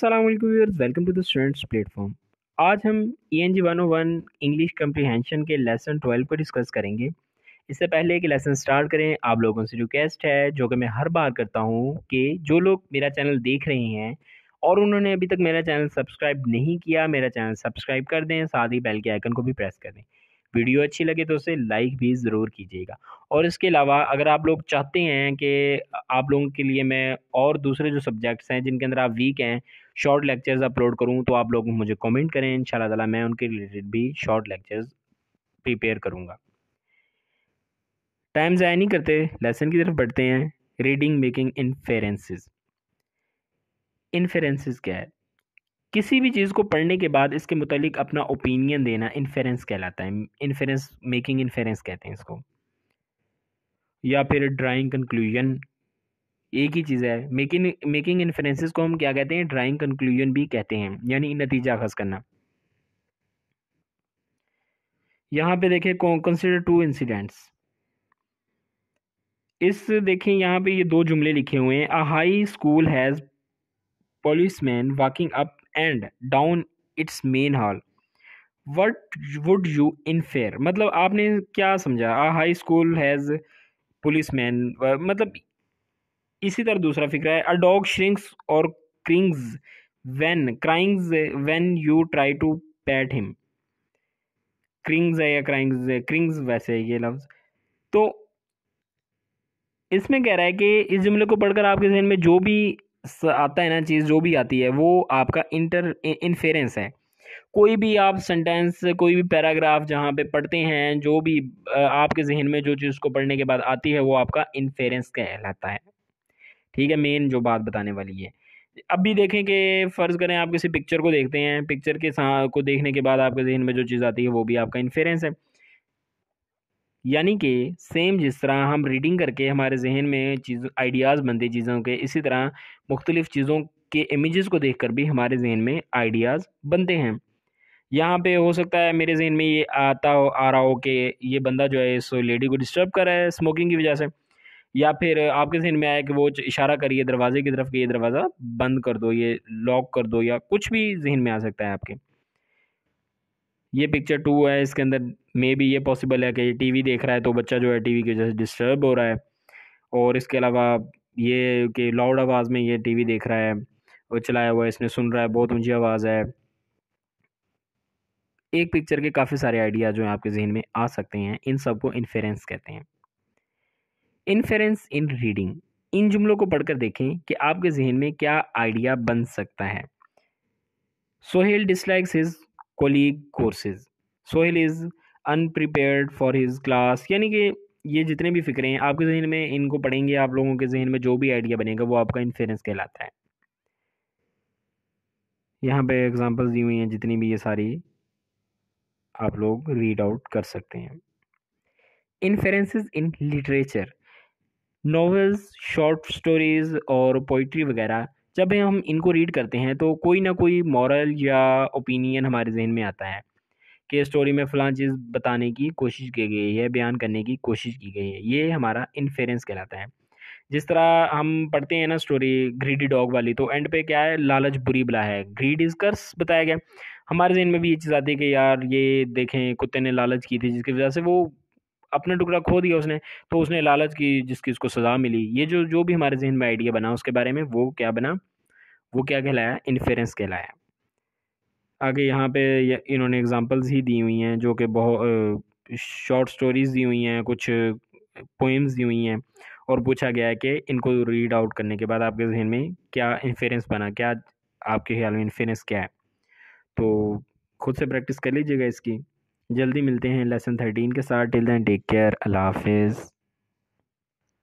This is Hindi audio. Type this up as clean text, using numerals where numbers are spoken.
अस्सलाम वालेकुम viewers, welcome to the students platform. आज हम ENG 101 इंग्लिश कम्प्रीहेंशन के लेसन 12 को डिस्कस करेंगे। इससे पहले कि लेसन स्टार्ट करें, आप लोगों से रिक्वेस्ट है जो कि मैं हर बार करता हूँ कि जो लोग मेरा चैनल देख रहे हैं और उन्होंने अभी तक मेरा चैनल सब्सक्राइब नहीं किया, मेरा चैनल सब्सक्राइब कर दें, साथ ही बेल के आइकन को भी प्रेस कर दें। वीडियो अच्छी लगे तो उसे लाइक भी ज़रूर कीजिएगा। और इसके अलावा अगर आप लोग चाहते हैं कि आप लोगों के लिए मैं और दूसरे जो सब्जेक्ट्स हैं जिनके अंदर आप वीक हैं शॉर्ट लेक्चर्स अपलोड करूं, तो आप लोग मुझे कमेंट करें, इंशाल्लाह ताला मैं उनके रिलेटेड भी शॉर्ट लेक्चर्स प्रिपेयर करूंगा। टाइम ज़ाया नहीं करते, लेसन की तरफ बढ़ते हैं। Reading making inferences. इन्फेरेंसेस क्या है? किसी भी चीज़ को पढ़ने के बाद इसके मुतालिक अपना ओपिनियन देना इन्फेरेंस कहलाता है। इन्फेरेंस मेकिंग इन्फेरेंस कहते हैं इसको, या फिर ड्राइंग कंक्लूजन। एक ही चीज़ है। मेकिंग मेकिंग इन्फेरेंसेस को हम क्या कहते हैं? ड्राइंग कंक्लूजन भी कहते हैं, यानी नतीजा अखज़ करना। यहाँ पे देखें, कंसिडर टू इंसिडेंट्स। इस देखें यहाँ पे ये दो जुमले लिखे हुए हैं। A high school has policeman walking up and down its main hall. What would you infer? मतलब आपने क्या समझा? A high school has policeman, मतलब इसी तरह दूसरा फिक्रा है। A dog shrinks or cries when you try to pet him. क्रिंग्स है या क्राइंग्स है? क्रिंग्स वैसे है ये लफ्ज़। तो इसमें कह रहा है कि इस जुमले को पढ़कर आपके जहन में जो भी आता है ना, चीज़ जो भी आती है वो आपका इन्फेरेंस है। कोई भी आप सेंटेंस, कोई भी पैराग्राफ जहाँ पे पढ़ते हैं, जो भी आपके जहन में जो चीज़ को पढ़ने के बाद आती है वो आपका इन्फेरेंस कहलाता है। ठीक है, मेन जो बात बताने वाली है। अब भी देखें कि फ़र्ज़ करें आप किसी पिक्चर को देखते हैं, पिक्चर के साथ को देखने के बाद आपके जहन में जो चीज़ आती है वो भी आपका इन्फेरेंस है। यानी कि सेम जिस तरह हम रीडिंग करके हमारे जहन में चीज़ आइडियाज़ बनते चीज़ों के, इसी तरह मुख्तलिफ़ चीज़ों के इमेजेस को देखकर भी हमारे जहन में आइडियाज़ बनते हैं। यहाँ पे हो सकता है मेरे जहन में ये आ रहा हो कि ये बंदा जो है इस लेडी को डिस्टर्ब कर रहा है स्मोकिंग की वजह से, या फिर आपके जहन में आया कि वो इशारा करिए दरवाजे की तरफ कि ये दरवाज़ा बंद कर दो, ये लॉक कर दो, या कुछ भी जहन में आ सकता है आपके। ये पिक्चर 2 है, इसके अंदर मे बी ये पॉसिबल है कि टीवी देख रहा है तो बच्चा जो है टीवी की वजह से डिस्टर्ब हो रहा है। और इसके अलावा ये कि लाउड आवाज़ में ये टीवी देख रहा है और चलाया हुआ है, इसने सुन रहा है, बहुत ऊंची आवाज़ है। एक पिक्चर के काफ़ी सारे आइडिया जो हैं आपके जहन में आ सकते हैं, इन सब को इन्फेरेंस कहते हैं। इन्फेरेंस इन रीडिंग। इन जुमलों को पढ़कर देखें कि आपके जहन में क्या आइडिया बन सकता है। Sohail dislikes his colleague courses. Sohail is अनप्रिपेयर्ड for his class. यानी कि ये जितने भी फिक्रे हैं आपके जहन में, इनको पढ़ेंगे आप लोगों के जहन में जो भी आइडिया बनेगा वो आपका इन्फेरेंस कहलाता है। यहाँ पे एग्जांपल्स दी हुई हैं, जितनी भी ये सारी आप लोग रीड आउट कर सकते हैं। Inferences in literature. Novels, short stories और पोइट्री वगैरह, जब हम इनको रीड करते हैं तो कोई ना कोई मॉरल या ओपिनियन हमारे जहन में आता है कि स्टोरी में फ़लाँ चीज़ बताने की कोशिश की गई है, बयान करने की कोशिश की गई है। ये हमारा इन्फेरेंस कहलाता है। जिस तरह हम पढ़ते हैं ना स्टोरी ग्रीडी डॉग वाली, तो एंड पे क्या है? लालच बुरी बला है, ग्रीड इज़ कर्स बताया गया। हमारे जहन में भी ये चीज़ आती है कि यार ये देखें, कुत्ते ने लालच की थी जिसकी वजह से वो अपना टुकड़ा खो दिया उसने, तो उसने लालच की जिसकी उसको सज़ा मिली। ये जो जो भी हमारे ज़हन में आइडिया बना उसके बारे में, वो क्या बना? वो क्या कहलाया? इन्फेरेंस कहलाया। आगे यहाँ पे इन्होंने एग्जांपल्स ही दी हुई हैं जो कि बहुत शॉर्ट स्टोरीज़ दी हुई हैं, कुछ पोएम्स दी हुई हैं, और पूछा गया है कि इनको रीड आउट करने के बाद आपके जहन में क्या इन्फेरेंस बना, क्या आपके ख्याल में इन्फेरेंस क्या है? तो खुद से प्रैक्टिस कर लीजिएगा इसकी। जल्दी मिलते हैं लेसन 13 के साथ। टिल देन टेक केयर, अल्लाह हाफिज़।